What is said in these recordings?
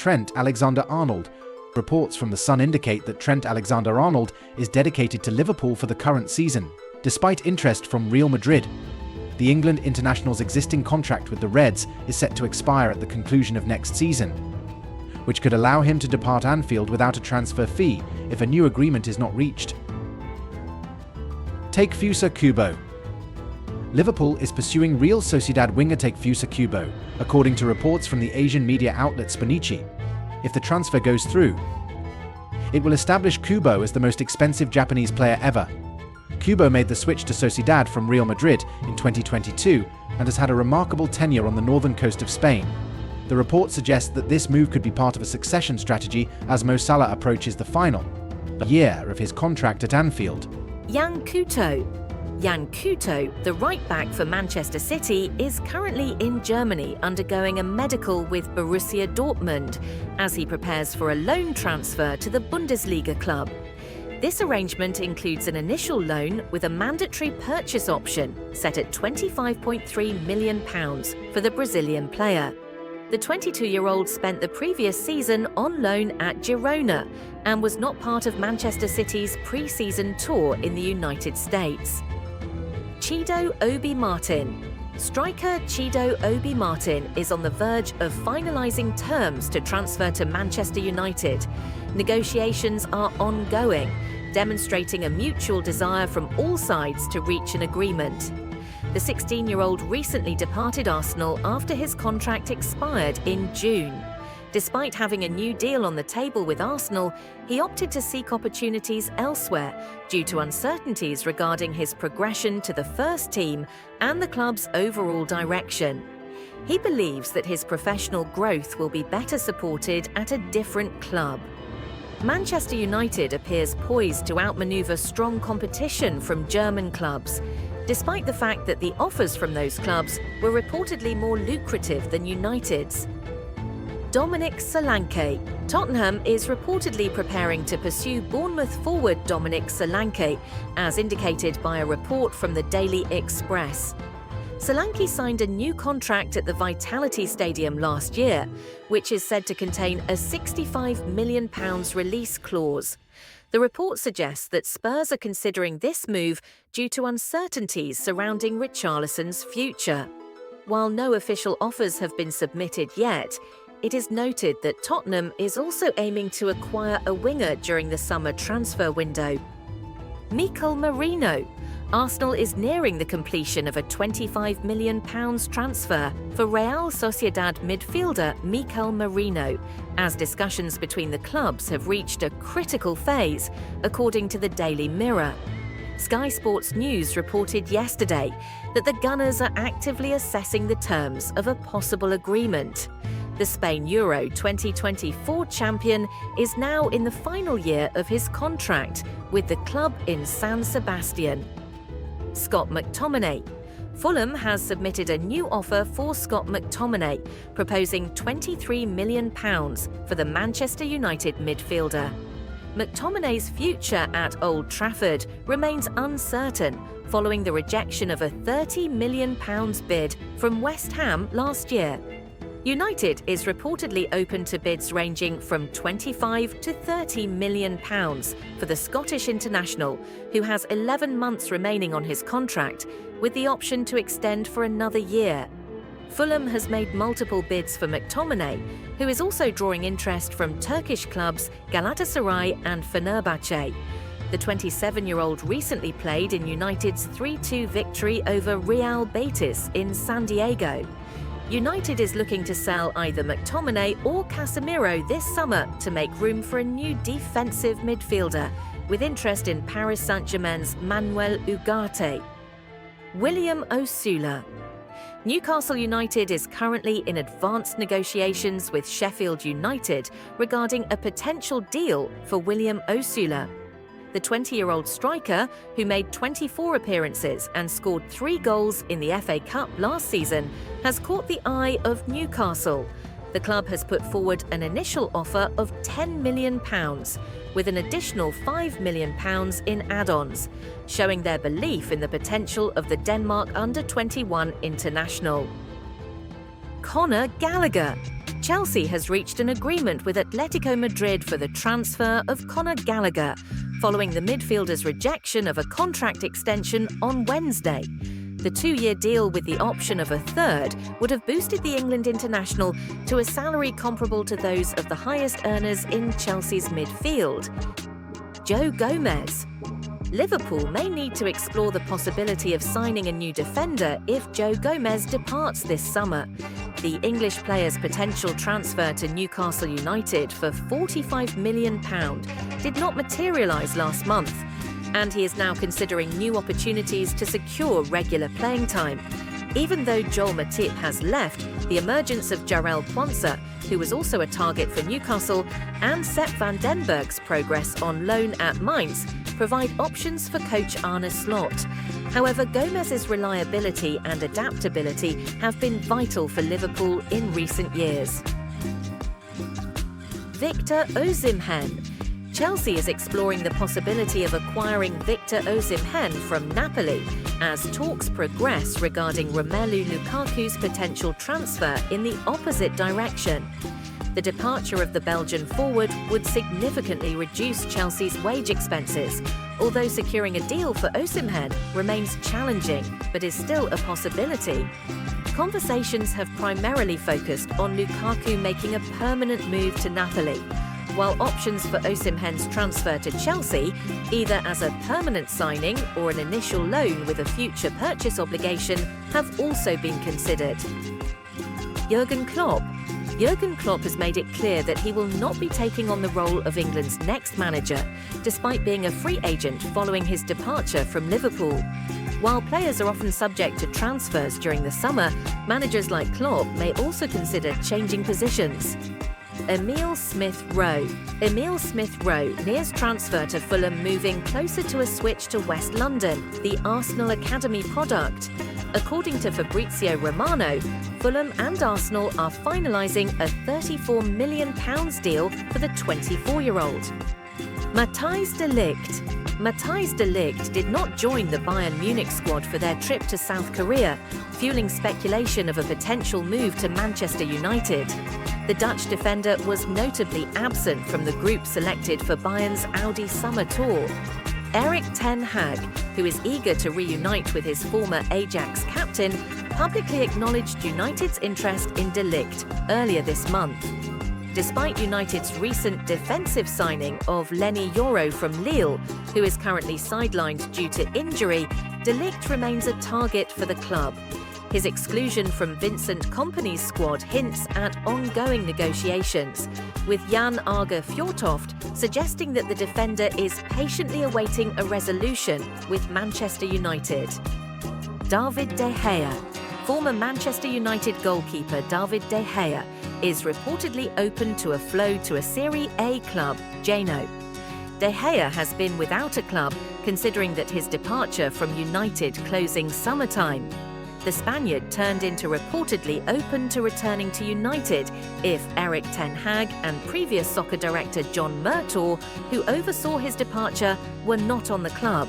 Trent Alexander-Arnold. Reports from The Sun indicate that Trent Alexander-Arnold is dedicated to Liverpool for the current season, despite interest from Real Madrid. The England international's existing contract with the Reds is set to expire at the conclusion of next season, which could allow him to depart Anfield without a transfer fee if a new agreement is not reached. Takefusa Kubo. Liverpool is pursuing Real Sociedad winger Takefusa Kubo, according to reports from the Asian media outlet Spanichi. If the transfer goes through, it will establish Kubo as the most expensive Japanese player ever. Kubo made the switch to Sociedad from Real Madrid in 2022 and has had a remarkable tenure on the northern coast of Spain. The report suggests that this move could be part of a succession strategy as Mo Salah approaches the final year of his contract at Anfield. Yan Couto. Yan Couto, the right-back for Manchester City, is currently in Germany undergoing a medical with Borussia Dortmund as he prepares for a loan transfer to the Bundesliga club. This arrangement includes an initial loan with a mandatory purchase option set at £25.3 million for the Brazilian player. The 22-year-old spent the previous season on loan at Girona and was not part of Manchester City's pre-season tour in the United States. Chido Obi Martin. Striker Chido Obi Martin is on the verge of finalising terms to transfer to Manchester United. Negotiations are ongoing, demonstrating a mutual desire from all sides to reach an agreement. The 16-year-old recently departed Arsenal after his contract expired in June. Despite having a new deal on the table with Arsenal, he opted to seek opportunities elsewhere due to uncertainties regarding his progression to the first team and the club's overall direction. He believes that his professional growth will be better supported at a different club. Manchester United appears poised to outmaneuver strong competition from German clubs, despite the fact that the offers from those clubs were reportedly more lucrative than United's. Dominic Solanke. Tottenham is reportedly preparing to pursue Bournemouth forward Dominic Solanke, as indicated by a report from the Daily Express. Solanke signed a new contract at the Vitality Stadium last year, which is said to contain a £65 million release clause. The report suggests that Spurs are considering this move due to uncertainties surrounding Richarlison's future. While no official offers have been submitted yet, it is noted that Tottenham is also aiming to acquire a winger during the summer transfer window. Mikel Merino. Arsenal is nearing the completion of a £25 million transfer for Real Sociedad midfielder Mikel Merino, as discussions between the clubs have reached a critical phase, according to the Daily Mirror. Sky Sports News reported yesterday that the Gunners are actively assessing the terms of a possible agreement. The Spain Euro 2024 champion is now in the final year of his contract with the club in San Sebastian. Scott McTominay. Fulham has submitted a new offer for Scott McTominay, proposing £23 million for the Manchester United midfielder. McTominay's future at Old Trafford remains uncertain following the rejection of a £30 million bid from West Ham last year. United is reportedly open to bids ranging from £25 to £30 million for the Scottish international, who has 11 months remaining on his contract, with the option to extend for another year. Fulham has made multiple bids for McTominay, who is also drawing interest from Turkish clubs Galatasaray and Fenerbahce. The 27-year-old recently played in United's 3-2 victory over Real Betis in San Diego. United is looking to sell either McTominay or Casemiro this summer to make room for a new defensive midfielder, with interest in Paris Saint-Germain's Manuel Ugarte. William Osula. Newcastle United is currently in advanced negotiations with Sheffield United regarding a potential deal for William Osula. The 20-year-old striker, who made 24 appearances and scored 3 goals in the FA Cup last season, has caught the eye of Newcastle. The club has put forward an initial offer of £10 million, with an additional £5 million in add-ons, showing their belief in the potential of the Denmark under-21 international. Conor Gallagher. Chelsea has reached an agreement with Atletico Madrid for the transfer of Conor Gallagher, following the midfielder's rejection of a contract extension on Wednesday. The 2-year deal with the option of a third would have boosted the England international to a salary comparable to those of the highest earners in Chelsea's midfield. Joe Gomez. Liverpool may need to explore the possibility of signing a new defender if Joe Gomez departs this summer. The English player's potential transfer to Newcastle United for £45 million did not materialise last month, and he is now considering new opportunities to secure regular playing time. Even though Joel Matip has left, the emergence of Jarell Quansah, who was also a target for Newcastle, and Sepp van den Berg's progress on loan at Mainz provide options for coach Arne Slot. However, Gomez's reliability and adaptability have been vital for Liverpool in recent years. Victor Osimhen. Chelsea is exploring the possibility of acquiring Victor Osimhen from Napoli as talks progress regarding Romelu Lukaku's potential transfer in the opposite direction. The departure of the Belgian forward would significantly reduce Chelsea's wage expenses, although securing a deal for Osimhen remains challenging but is still a possibility. Conversations have primarily focused on Lukaku making a permanent move to Napoli, while options for Osimhen's transfer to Chelsea, either as a permanent signing or an initial loan with a future purchase obligation, have also been considered. Jurgen Klopp. Jurgen Klopp has made it clear that he will not be taking on the role of England's next manager, despite being a free agent following his departure from Liverpool. While players are often subject to transfers during the summer, managers like Klopp may also consider changing positions. Emile Smith-Rowe. Emile Smith-Rowe nears transfer to Fulham, moving closer to a switch to West London, the Arsenal Academy product. According to Fabrizio Romano, Fulham and Arsenal are finalising a £34 million deal for the 24-year-old. Matthijs de Ligt. Matthijs de Ligt did not join the Bayern Munich squad for their trip to South Korea, fueling speculation of a potential move to Manchester United. The Dutch defender was notably absent from the group selected for Bayern's Audi Summer Tour. Erik ten Hag, who is eager to reunite with his former Ajax captain, publicly acknowledged United's interest in de Ligt earlier this month. Despite United's recent defensive signing of Lenny Yoro from Lille, who is currently sidelined due to injury, de Ligt remains a target for the club. His exclusion from Vincent Kompany's squad hints at ongoing negotiations, with Jan Arge Fjortoft suggesting that the defender is patiently awaiting a resolution with Manchester United. David De Gea. Former Manchester United goalkeeper David De Gea is reportedly open to a flow to a Serie A club, Genoa. De Gea has been without a club, considering that his departure from United closing summertime. The Spaniard turned into reportedly open to returning to United if Erik ten Hag and previous soccer director John Murtaugh, who oversaw his departure, were not on the club.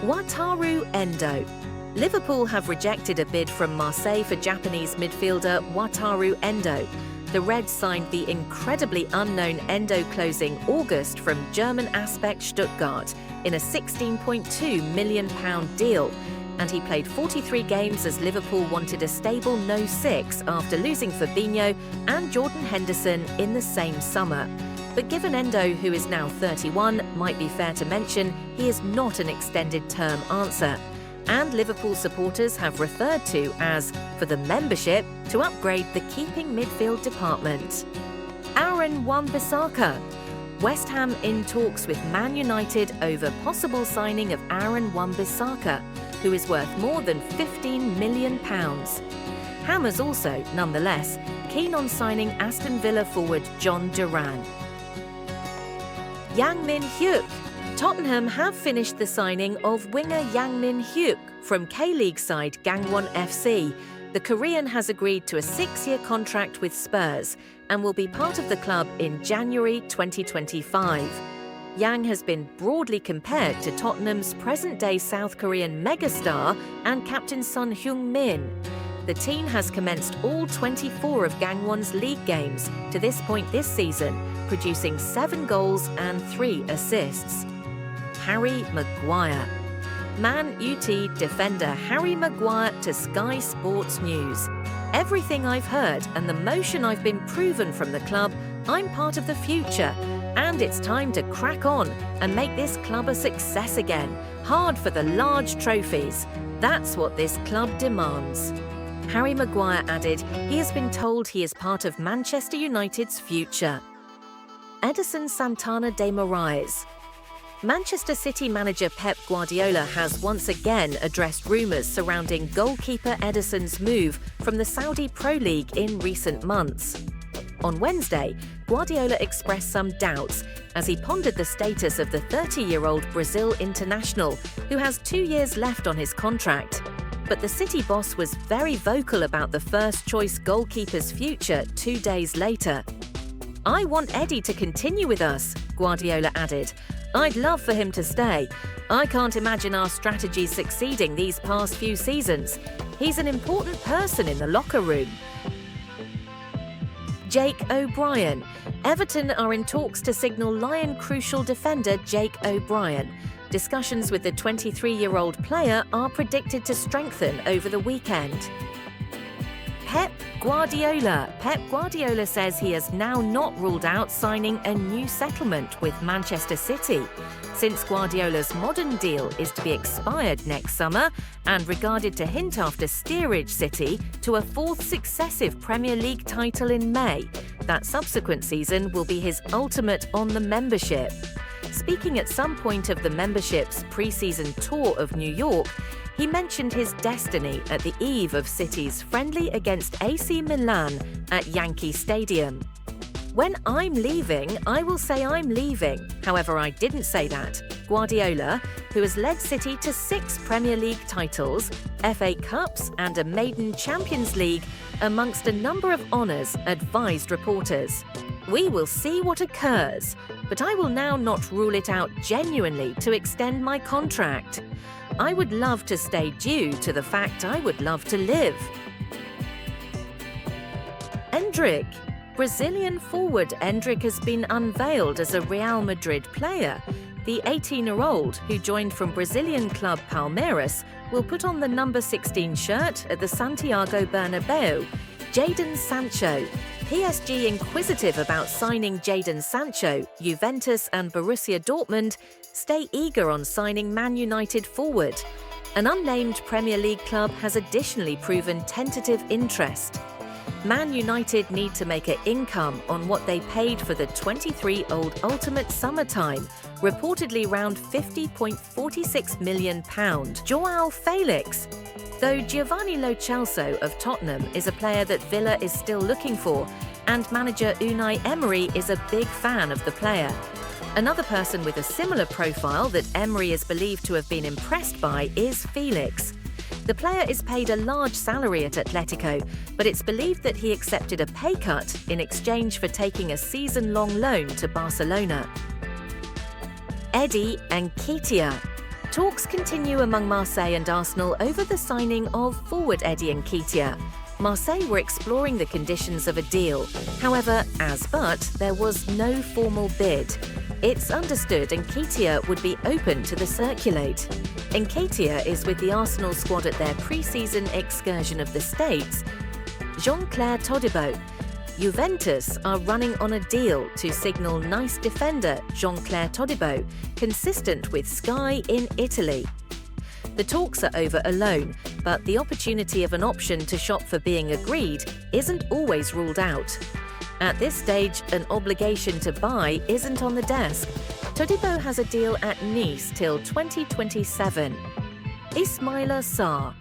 Wataru Endo. Liverpool have rejected a bid from Marseille for Japanese midfielder Wataru Endo. The Reds signed the incredibly unknown Endo closing August from German Aspect Stuttgart in a £16.2 million deal, and he played 43 games as Liverpool wanted a stable no-6 after losing Fabinho and Jordan Henderson in the same summer. But given Endo, who is now 31, might be fair to mention he is not an extended-term answer, and Liverpool supporters have referred to as for the membership to upgrade the keeping midfield department. Aaron Wan-Bissaka. West Ham in talks with Man United over possible signing of Aaron Wan-Bissaka, who is worth more than £15 million. Hammer's also, nonetheless, keen on signing Aston Villa forward John Duran. Yang Min-hyuk. Tottenham have finished the signing of winger Yang Min-hyuk from K-League side Gangwon FC. The Korean has agreed to a 6-year contract with Spurs and will be part of the club in January 2025. Yang has been broadly compared to Tottenham's present-day South Korean megastar and captain Son Heung-min. the team has commenced all 24 of Gangwon's league games to this point this season, producing 7 goals and 3 assists. Harry Maguire. Man UT defender Harry Maguire to Sky Sports News. Everything I've heard and the motion I've been proven from the club, I'm part of the future. And it's time to crack on and make this club a success again. Hard for the large trophies. That's what this club demands. Harry Maguire added he has been told he is part of Manchester United's future. Edison Santana de Moraes. Manchester City manager Pep Guardiola has once again addressed rumours surrounding goalkeeper Edison's move from the Saudi Pro League in recent months. On Wednesday, Guardiola expressed some doubts as he pondered the status of the 30-year-old Brazil international, who has 2 years left on his contract. But the City boss was very vocal about the first-choice goalkeeper's future 2 days later. "I want Eddie to continue with us," Guardiola added. "I'd love for him to stay. I can't imagine our strategy succeeding these past few seasons. He's an important person in the locker room." Jake O'Brien. Everton are in talks to signal Lion crucial defender Jake O'Brien. Discussions with the 23-year-old player are predicted to strengthen over the weekend. Pep Guardiola. Pep Guardiola says he has now not ruled out signing a new settlement with Manchester City, since Guardiola's modern deal is to be expired next summer and regarded to hint after steerage City to a 4th successive Premier League title in May. That subsequent season will be his ultimate on the membership. Speaking at some point of the membership's pre-season tour of New York, he mentioned his destiny at the eve of City's friendly against AC Milan at Yankee Stadium. "When I'm leaving, I will say I'm leaving. However, I didn't say that." Guardiola, who has led City to 6 Premier League titles, FA Cups and a maiden Champions League, amongst a number of honours, advised reporters. "We will see what occurs, but I will now not rule it out genuinely to extend my contract. I would love to stay due to the fact I would love to live." Endrick. Brazilian forward Endrick has been unveiled as a Real Madrid player. The 18-year-old, who joined from Brazilian club Palmeiras, will put on the number 16 shirt at the Santiago Bernabeu. Jadon Sancho. PSG inquisitive about signing Jadon Sancho, Juventus and Borussia Dortmund stay eager on signing Man United forward. An unnamed Premier League club has additionally proven tentative interest. Man United need to make an income on what they paid for the 23-year-old Ultimate Summertime, reportedly around £50.46 million. João Felix. Though Giovanni Lo Celso of Tottenham is a player that Villa is still looking for, and manager Unai Emery is a big fan of the player. Another person with a similar profile that Emery is believed to have been impressed by is Felix. The player is paid a large salary at Atletico, but it's believed that he accepted a pay cut in exchange for taking a season-long loan to Barcelona. Eddie Nketiah. Talks continue among Marseille and Arsenal over the signing of forward Eddie Nketiah. Marseille were exploring the conditions of a deal. However, there was no formal bid. It's understood Nketiah would be open to the circulate. Nketiah is with the Arsenal squad at their pre-season excursion of the States. Jean-Claire Todibo. Juventus are running on a deal to signal Nice defender Jean-Claire Todibo, consistent with Sky in Italy. The talks are over a loan, but the opportunity of an option to shop for being agreed isn't always ruled out. At this stage, an obligation to buy isn't on the desk. Todibo has a deal at Nice till 2027. Ismaila Sarr.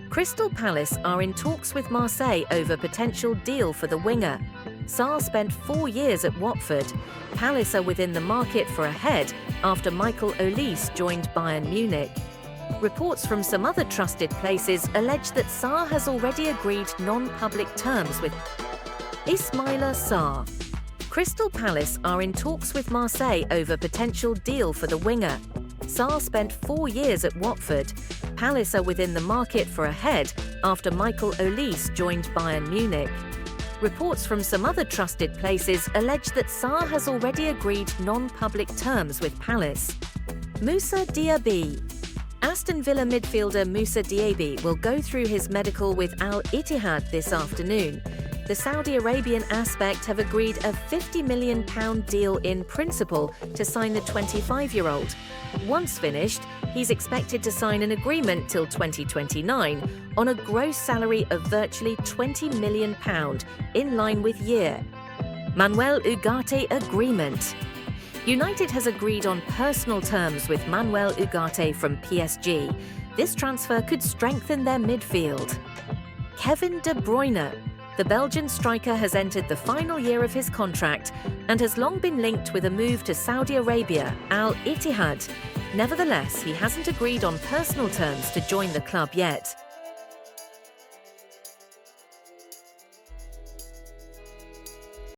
Crystal Palace are in talks with Marseille over potential deal for the winger. Sarr spent 4 years at Watford. Palace are within the market for a head after Michael Olise joined Bayern Munich. Reports from some other trusted places allege that Sarr has already agreed non-public terms with Ismaila Sarr. Crystal Palace are in talks with Marseille over potential deal for the winger. Sarr spent 4 years at Watford. Palace are within the market for a head after Michael Olise joined Bayern Munich. Reports from some other trusted places allege that Sarr has already agreed non-public terms with Palace. Moussa Diaby. Aston Villa midfielder Moussa Diaby will go through his medical with Al Ittihad this afternoon. The Saudi Arabian aspect have agreed a £50 million deal in principle to sign the 25-year-old. Once finished, he's expected to sign an agreement till 2029 on a gross salary of virtually £20 million, in line with year. Manuel Ugarte agreement. United has agreed on personal terms with Manuel Ugarte from PSG. This transfer could strengthen their midfield. Kevin De Bruyne. The Belgian striker has entered the final year of his contract and has long been linked with a move to Saudi Arabia, Al Ittihad. Nevertheless, he hasn't agreed on personal terms to join the club yet.